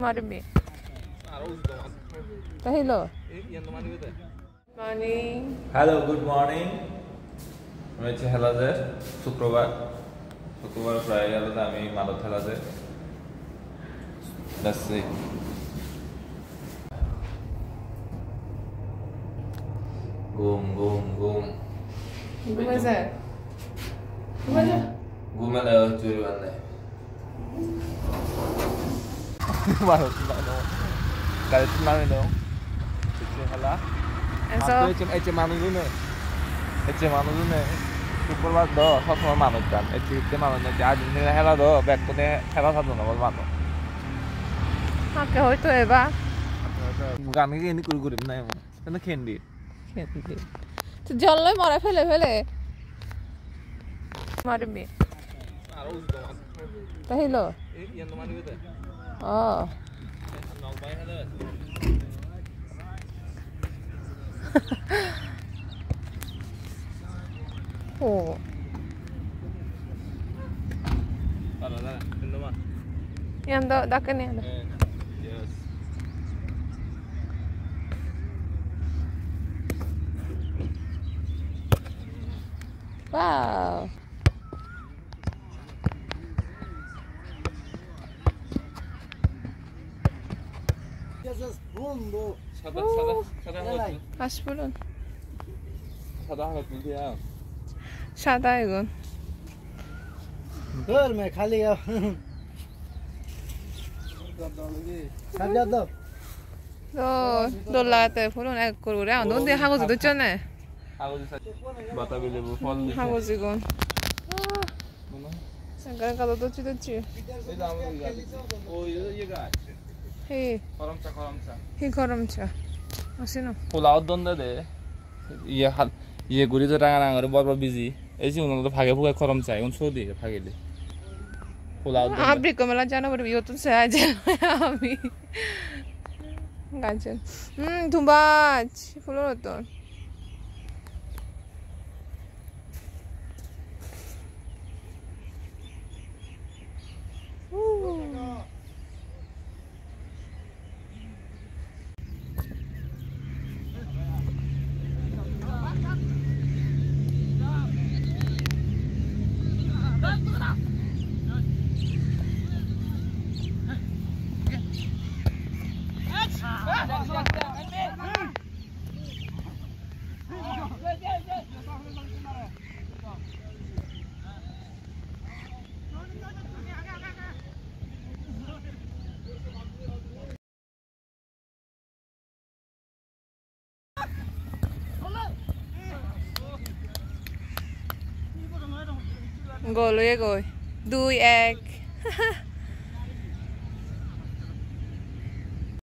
Marumi. Hello. Morning. Hello, good morning. আমি হেলা যে শুক্রবার প্রায় গেল আমি মানত হেলা যে যাচ্ছি ঘুম ঘুমেছে ঘুমালে চুরি বান্ধে Kali itu mana dong? Ece hala. Ece mana dulu nih? Ece mana dulu nih? Super banget doh, sama mana kan? Ece mana nih? Jadi ini hala doh, back tuh nih hala satu nama mana? Oke, itu ya ba? Bukan ini kuru-kuru nih, itu candy. Tuh jalan mana fele. Marumi. Hello. Yang mana itu? Oh. Oh. Yang dak ni ada. Yes. Wow. Sada. Aspulun. Sada halat nih ya. Sada egon. Dur मैं खाली अब 놀라তে ফুলন এক করুরে নদে হাগজ দচনে Bata bile bu fol. হাগজ IGNOU Sangkar kalau doci. Oh iya gak? Hei. Koramca. Hei koramca. Asino. Pulau donde deh. Iya guri tuh rangan baru busy. Esi udah tuh pakai bukan koramca, unsur deh pakai deh. Pulau donde. Abri kemana jana baru itu saya aja. Abi. Ganjen. Tumbat. Pulau tuh. Gol ya goy. 2 egg.